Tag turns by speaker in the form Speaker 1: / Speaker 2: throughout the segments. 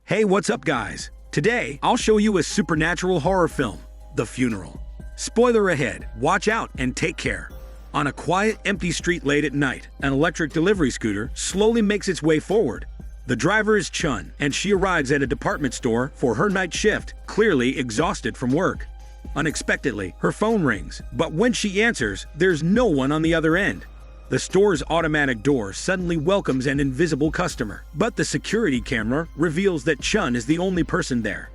Speaker 1: Hey, what's up guys? Today, I'll show you a supernatural horror film, The Funeral. Spoiler ahead, watch out and take care. On a quiet, empty street late at night, an electric delivery scooter slowly makes its way forward. The driver is Chun, and she arrives at a department store for her night shift, clearly exhausted from work. Unexpectedly, her phone rings, but when she answers, there's no one on the other end. The store's automatic door suddenly welcomes an invisible customer, but the security camera reveals that Chun is the only person there.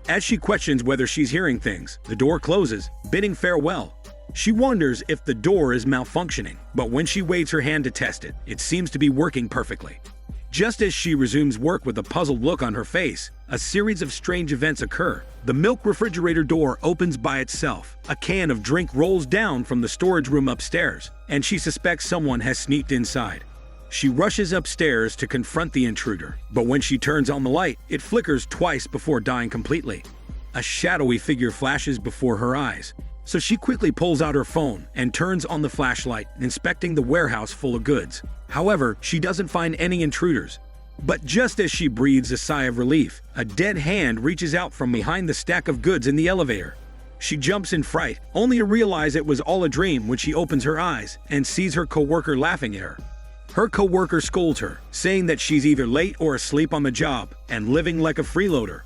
Speaker 1: As she questions whether she's hearing things, the door closes, bidding farewell. She wonders if the door is malfunctioning, but when she waves her hand to test it, it seems to be working perfectly. Just as she resumes work with a puzzled look on her face, a series of strange events occur. The milk refrigerator door opens by itself, a can of drink rolls down from the storage room upstairs, and she suspects someone has sneaked inside. She rushes upstairs to confront the intruder, but when she turns on the light, it flickers twice before dying completely. A shadowy figure flashes before her eyes, so she quickly pulls out her phone and turns on the flashlight, inspecting the warehouse full of goods. However, she doesn't find any intruders. But just as she breathes a sigh of relief, a dead hand reaches out from behind the stack of goods in the elevator. She jumps in fright, only to realize it was all a dream when she opens her eyes and sees her coworker laughing at her. Her coworker scolds her, saying that she's either late or asleep on the job and living like a freeloader.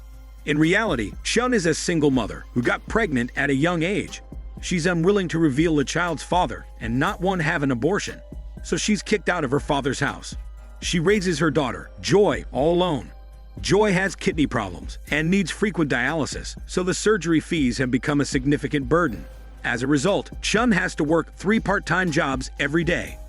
Speaker 1: In reality, Chun is a single mother who got pregnant at a young age. She's unwilling to reveal the child's father and not want to have an abortion, so she's kicked out of her father's house. She raises her daughter, Joy, all alone. Joy has kidney problems and needs frequent dialysis, so the surgery fees have become a significant burden. As a result, Chun has to work 3 part-time jobs every day.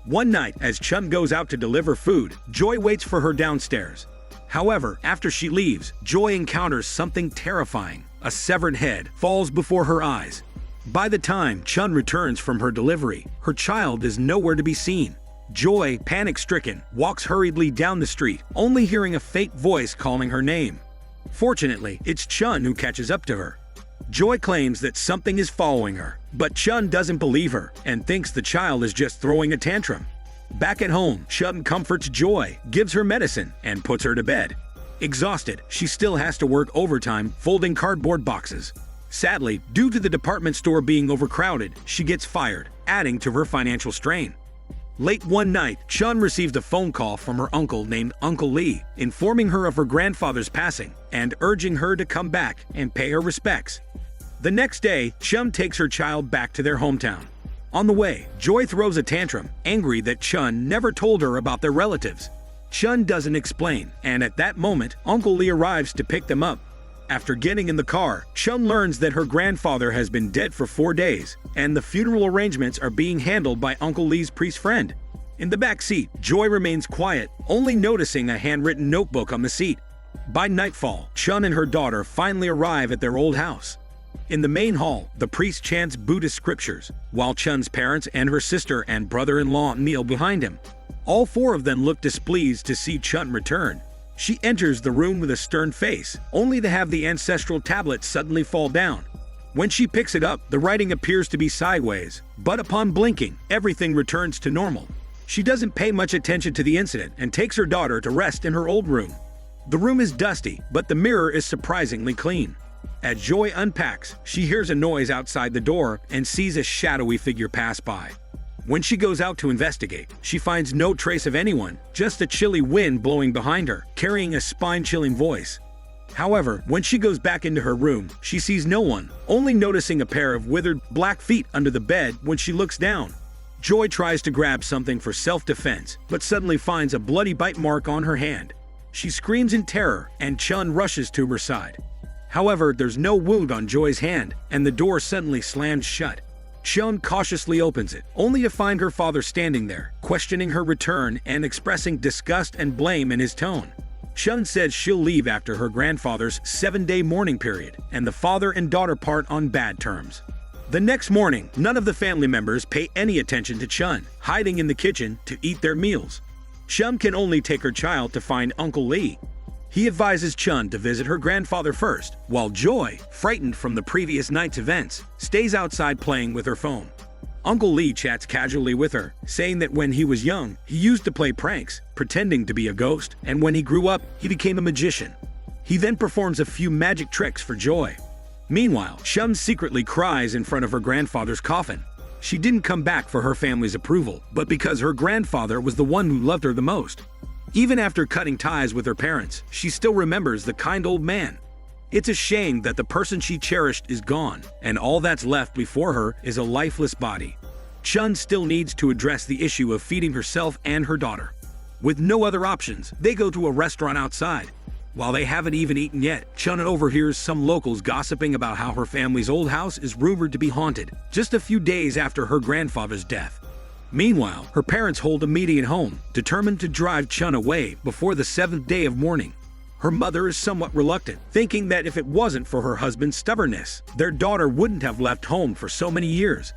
Speaker 1: One night, as Chun goes out to deliver food, Joy waits for her downstairs. However, after she leaves, Joy encounters something terrifying. A severed head falls before her eyes. By the time Chun returns from her delivery, her child is nowhere to be seen. Joy, panic-stricken, walks hurriedly down the street, only hearing a faint voice calling her name. Fortunately, it's Chun who catches up to her. Joy claims that something is following her, but Chun doesn't believe her and thinks the child is just throwing a tantrum. Back at home, Chun comforts Joy, gives her medicine, and puts her to bed. Exhausted, she still has to work overtime folding cardboard boxes. Sadly, due to the department store being overcrowded, she gets fired, adding to her financial strain. Late one night, Chun receives a phone call from her uncle named Uncle Lee, informing her of her grandfather's passing and urging her to come back and pay her respects. The next day, Chun takes her child back to their hometown. On the way, Joy throws a tantrum, angry that Chun never told her about their relatives. Chun doesn't explain, and at that moment, Uncle Lee arrives to pick them up. After getting in the car, Chun learns that her grandfather has been dead for 4 days, and the funeral arrangements are being handled by Uncle Lee's priest friend. In the back seat, Joy remains quiet, only noticing a handwritten notebook on the seat. By nightfall, Chun and her daughter finally arrive at their old house. In the main hall, the priest chants Buddhist scriptures, while Chun's parents and her sister and brother-in-law kneel behind him. All 4 of them look displeased to see Chun return. She enters the room with a stern face, only to have the ancestral tablet suddenly fall down. When she picks it up, the writing appears to be sideways, but upon blinking, everything returns to normal. She doesn't pay much attention to the incident and takes her daughter to rest in her old room. The room is dusty, but the mirror is surprisingly clean. As Joy unpacks, she hears a noise outside the door and sees a shadowy figure pass by. When she goes out to investigate, she finds no trace of anyone, just a chilly wind blowing behind her, carrying a spine-chilling voice. However, when she goes back into her room, she sees no one, only noticing a pair of withered black feet under the bed when she looks down. Joy tries to grab something for self-defense, but suddenly finds a bloody bite mark on her hand. She screams in terror, and Chun rushes to her side. However, there's no wound on Joy's hand, and the door suddenly slams shut. Chun cautiously opens it, only to find her father standing there, questioning her return and expressing disgust and blame in his tone. Chun says she'll leave after her grandfather's 7-day mourning period, and the father and daughter part on bad terms. The next morning, none of the family members pay any attention to Chun, hiding in the kitchen to eat their meals. Chun can only take her child to find Uncle Lee. He advises Chun to visit her grandfather first, while Joy, frightened from the previous night's events, stays outside playing with her phone. Uncle Lee chats casually with her, saying that when he was young, he used to play pranks, pretending to be a ghost, and when he grew up, he became a magician. He then performs a few magic tricks for Joy. Meanwhile, Chun secretly cries in front of her grandfather's coffin. She didn't come back for her family's approval, but because her grandfather was the one who loved her the most. Even after cutting ties with her parents, she still remembers the kind old man. It's a shame that the person she cherished is gone, and all that's left before her is a lifeless body. Chun still needs to address the issue of feeding herself and her daughter. With no other options, they go to a restaurant outside. While they haven't even eaten yet, Chun overhears some locals gossiping about how her family's old house is rumored to be haunted, just a few days after her grandfather's death. Meanwhile, her parents hold a meeting at home, determined to drive Chun away before the 7th day of mourning. Her mother is somewhat reluctant, thinking that if it wasn't for her husband's stubbornness, their daughter wouldn't have left home for so many years.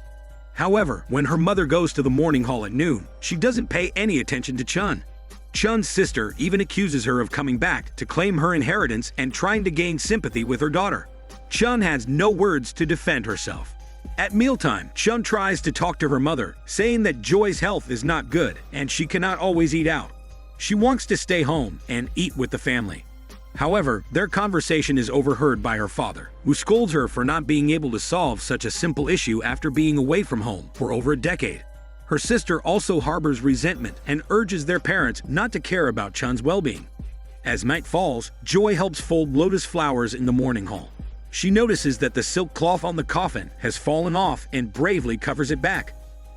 Speaker 1: However, when her mother goes to the mourning hall at noon, she doesn't pay any attention to Chun. Chun's sister even accuses her of coming back to claim her inheritance and trying to gain sympathy with her daughter. Chun has no words to defend herself. At mealtime, Chun tries to talk to her mother, saying that Joy's health is not good and she cannot always eat out. She wants to stay home and eat with the family. However, their conversation is overheard by her father, who scolds her for not being able to solve such a simple issue after being away from home for over a decade. Her sister also harbors resentment and urges their parents not to care about Chun's well-being. As night falls, Joy helps fold lotus flowers in the mourning hall. She notices that the silk cloth on the coffin has fallen off and bravely covers it back.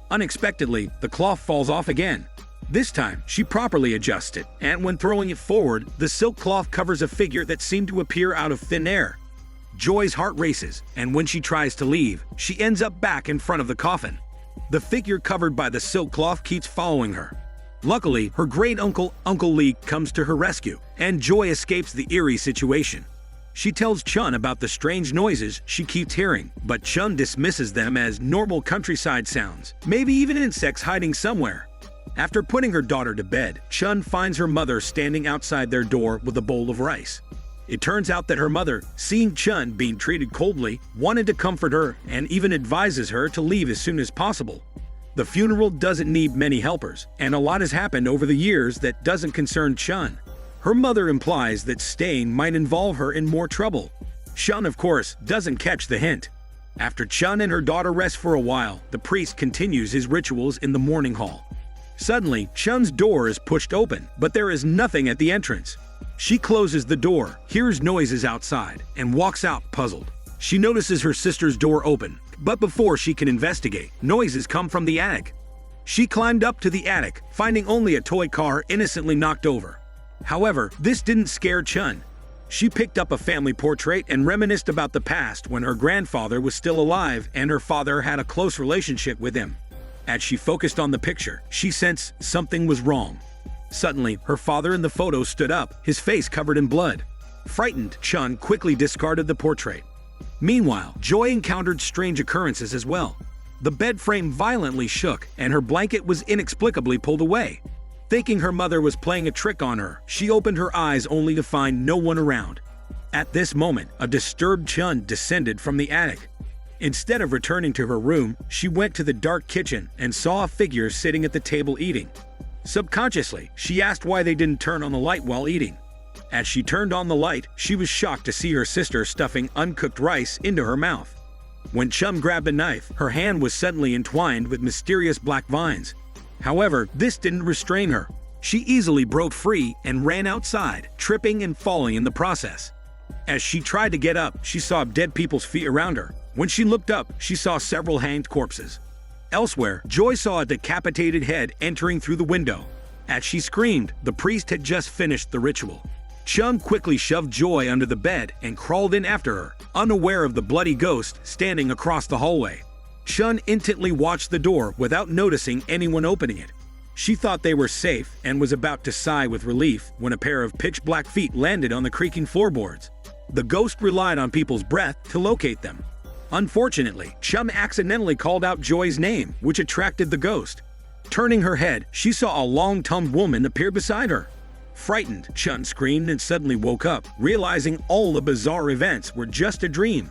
Speaker 1: Unexpectedly, the cloth falls off again. This time, she properly adjusts it, and when throwing it forward, the silk cloth covers a figure that seemed to appear out of thin air. Joy's heart races, and when she tries to leave, she ends up back in front of the coffin. The figure covered by the silk cloth keeps following her. Luckily, her great-uncle, Uncle Lee, comes to her rescue, and Joy escapes the eerie situation. She tells Chun about the strange noises she keeps hearing, but Chun dismisses them as normal countryside sounds, maybe even insects hiding somewhere. After putting her daughter to bed, Chun finds her mother standing outside their door with a bowl of rice. It turns out that her mother, seeing Chun being treated coldly, wanted to comfort her and even advises her to leave as soon as possible. The funeral doesn't need many helpers, and a lot has happened over the years that doesn't concern Chun. Her mother implies that staying might involve her in more trouble. Chun, of course, doesn't catch the hint. After Chun and her daughter rest for a while, the priest continues his rituals in the mourning hall. Suddenly, Chun's door is pushed open, but there is nothing at the entrance. She closes the door, hears noises outside, and walks out puzzled. She notices her sister's door open, but before she can investigate, noises come from the attic. She climbed up to the attic, finding only a toy car innocently knocked over. However, this didn't scare Chun. She picked up a family portrait and reminisced about the past when her grandfather was still alive and her father had a close relationship with him. As she focused on the picture, she sensed something was wrong. Suddenly, her father in the photo stood up, his face covered in blood. Frightened, Chun quickly discarded the portrait. Meanwhile, Joy encountered strange occurrences as well. The bed frame violently shook, and her blanket was inexplicably pulled away. Thinking her mother was playing a trick on her, she opened her eyes only to find no one around. At this moment, a disturbed Chun descended from the attic. Instead of returning to her room, she went to the dark kitchen and saw a figure sitting at the table eating. Subconsciously, she asked why they didn't turn on the light while eating. As she turned on the light, she was shocked to see her sister stuffing uncooked rice into her mouth. When Chun grabbed a knife, her hand was suddenly entwined with mysterious black vines. However, this didn't restrain her. She easily broke free and ran outside, tripping and falling in the process. As she tried to get up, she saw dead people's feet around her. When she looked up, she saw several hanged corpses. Elsewhere, Joy saw a decapitated head entering through the window. As she screamed, the priest had just finished the ritual. Chun quickly shoved Joy under the bed and crawled in after her, unaware of the bloody ghost standing across the hallway. Chun instantly watched the door without noticing anyone opening it. She thought they were safe and was about to sigh with relief when a pair of pitch-black feet landed on the creaking floorboards. The ghost relied on people's breath to locate them. Unfortunately, Chun accidentally called out Joy's name, which attracted the ghost. Turning her head, she saw a long-tongued woman appear beside her. Frightened, Chun screamed and suddenly woke up, realizing all the bizarre events were just a dream.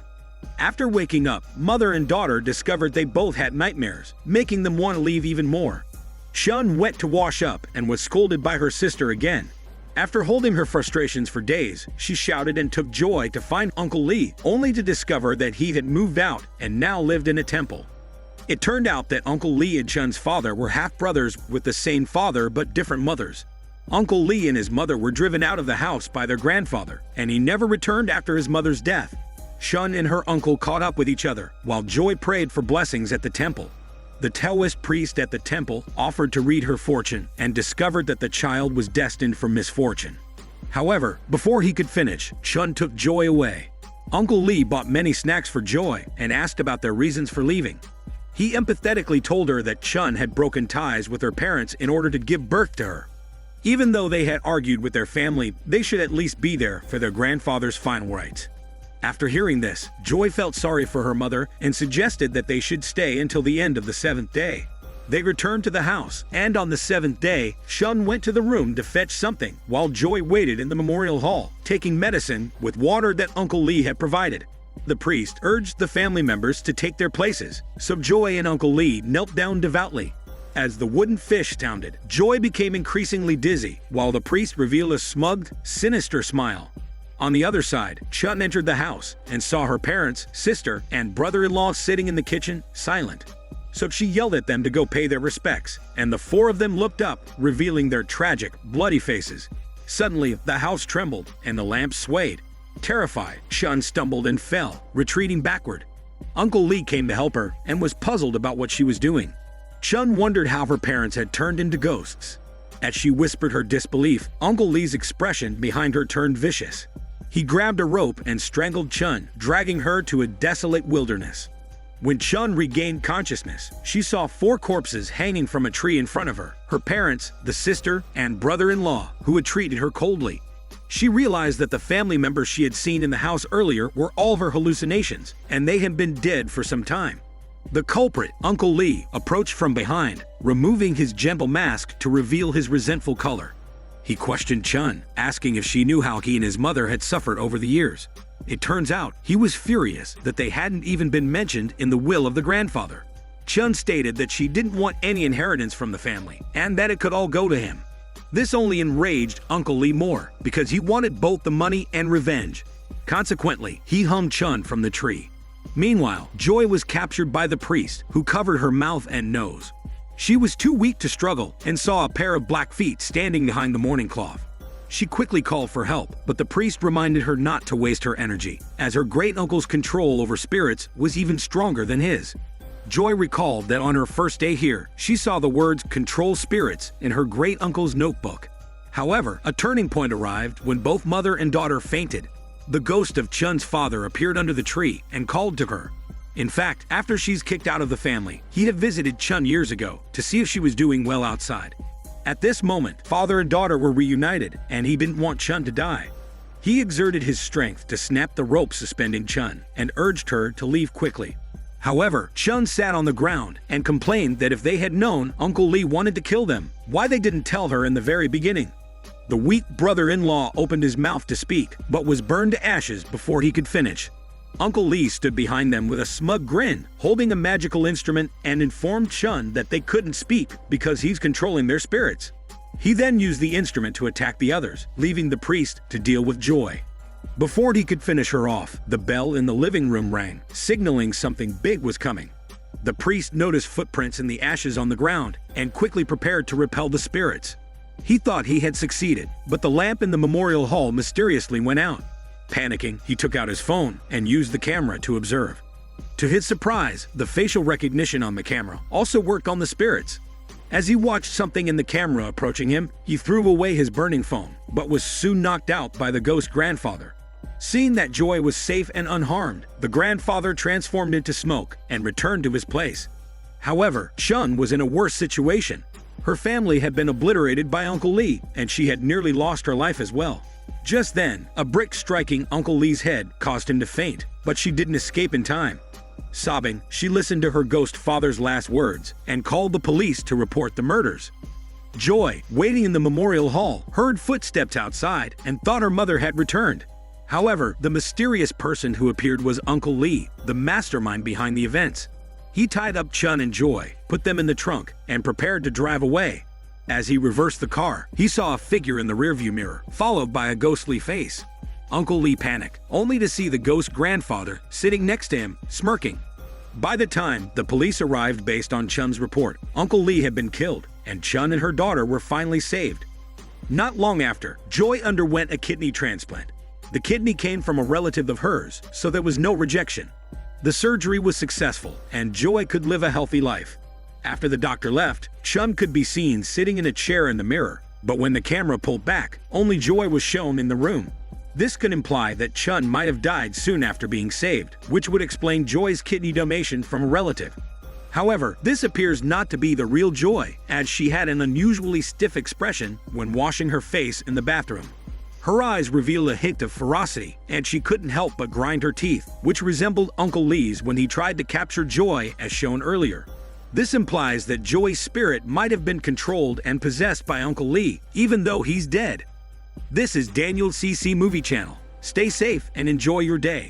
Speaker 1: After waking up, mother and daughter discovered they both had nightmares, making them want to leave even more. Chun went to wash up and was scolded by her sister again. After holding her frustrations for days, she shouted and took Joy to find Uncle Lee, only to discover that he had moved out and now lived in a temple. It turned out that Uncle Lee and Chun's father were half-brothers with the same father but different mothers. Uncle Lee and his mother were driven out of the house by their grandfather, and he never returned after his mother's death. Chun and her uncle caught up with each other, while Joy prayed for blessings at the temple. The Taoist priest at the temple offered to read her fortune and discovered that the child was destined for misfortune. However, before he could finish, Chun took Joy away. Uncle Lee bought many snacks for Joy and asked about their reasons for leaving. He empathetically told her that Chun had broken ties with her parents in order to give birth to her. Even though they had argued with their family, they should at least be there for their grandfather's final rites. After hearing this, Joy felt sorry for her mother and suggested that they should stay until the end of the 7th day. They returned to the house, and on the 7th day, Chun went to the room to fetch something, while Joy waited in the memorial hall, taking medicine with water that Uncle Lee had provided. The priest urged the family members to take their places, so Joy and Uncle Lee knelt down devoutly. As the wooden fish sounded, Joy became increasingly dizzy, while the priest revealed a smug, sinister smile. On the other side, Chun entered the house and saw her parents, sister, and brother-in-law sitting in the kitchen, silent. So she yelled at them to go pay their respects, and the four of them looked up, revealing their tragic, bloody faces. Suddenly, the house trembled, and the lamp swayed. Terrified, Chun stumbled and fell, retreating backward. Uncle Lee came to help her and was puzzled about what she was doing. Chun wondered how her parents had turned into ghosts. As she whispered her disbelief, Uncle Lee's expression behind her turned vicious. He grabbed a rope and strangled Chun, dragging her to a desolate wilderness. When Chun regained consciousness, she saw 4 corpses hanging from a tree in front of her: her parents, the sister, and brother-in-law, who had treated her coldly. She realized that the family members she had seen in the house earlier were all of her hallucinations, and they had been dead for some time. The culprit, Uncle Lee, approached from behind, removing his gentle mask to reveal his resentful color. He questioned Chun, asking if she knew how he and his mother had suffered over the years. It turns out he was furious that they hadn't even been mentioned in the will of the grandfather. Chun stated that she didn't want any inheritance from the family, and that it could all go to him. This only enraged Uncle Lee more, because he wanted both the money and revenge. Consequently, he hung Chun from the tree. Meanwhile, Joy was captured by the priest, who covered her mouth and nose. She was too weak to struggle and saw a pair of black feet standing behind the mourning cloth. She quickly called for help, but the priest reminded her not to waste her energy, as her great-uncle's control over spirits was even stronger than his. Joy recalled that on her first day here, she saw the words "control spirits" in her great-uncle's notebook. However, a turning point arrived when both mother and daughter fainted. The ghost of Chun's father appeared under the tree and called to her. In fact, after she's kicked out of the family, he had visited Chun years ago to see if she was doing well outside. At this moment, father and daughter were reunited, and he didn't want Chun to die. He exerted his strength to snap the rope suspending Chun and urged her to leave quickly. However, Chun sat on the ground and complained that if they had known Uncle Lee wanted to kill them, why they didn't tell her in the very beginning. The weak brother-in-law opened his mouth to speak, but was burned to ashes before he could finish. Uncle Lee stood behind them with a smug grin, holding a magical instrument, and informed Chun that they couldn't speak because he's controlling their spirits. He then used the instrument to attack the others, leaving the priest to deal with Joy. Before he could finish her off, the bell in the living room rang, signaling something big was coming. The priest noticed footprints in the ashes on the ground and quickly prepared to repel the spirits. He thought he had succeeded, but the lamp in the memorial hall mysteriously went out. Panicking, he took out his phone and used the camera to observe. To his surprise, the facial recognition on the camera also worked on the spirits. As he watched something in the camera approaching him, he threw away his burning phone, but was soon knocked out by the ghost grandfather. Seeing that Joy was safe and unharmed, the grandfather transformed into smoke and returned to his place. However, Chun was in a worse situation. Her family had been obliterated by Uncle Lee, and she had nearly lost her life as well. Just then, a brick striking Uncle Lee's head caused him to faint, but she didn't escape in time. Sobbing, she listened to her ghost father's last words and called the police to report the murders. Joy, waiting in the memorial hall, heard footsteps outside and thought her mother had returned. However, the mysterious person who appeared was Uncle Lee, the mastermind behind the events. He tied up Chun and Joy, put them in the trunk, and prepared to drive away. As he reversed the car, he saw a figure in the rearview mirror, followed by a ghostly face. Uncle Lee panicked, only to see the ghost grandfather sitting next to him, smirking. By the time the police arrived based on Chun's report, Uncle Lee had been killed, and Chun and her daughter were finally saved. Not long after, Joy underwent a kidney transplant. The kidney came from a relative of hers, so there was no rejection. The surgery was successful, and Joy could live a healthy life. After the doctor left, Chun could be seen sitting in a chair in the mirror, but when the camera pulled back, only Joy was shown in the room. This could imply that Chun might have died soon after being saved, which would explain Joy's kidney donation from a relative. However, this appears not to be the real Joy, as she had an unusually stiff expression when washing her face in the bathroom. Her eyes revealed a hint of ferocity, and she couldn't help but grind her teeth, which resembled Uncle Lee's when he tried to capture Joy as shown earlier. This implies that Joy's spirit might have been controlled and possessed by Uncle Lee, even though he's dead. This is Daniel CC Movie Channel. Stay safe and enjoy your day.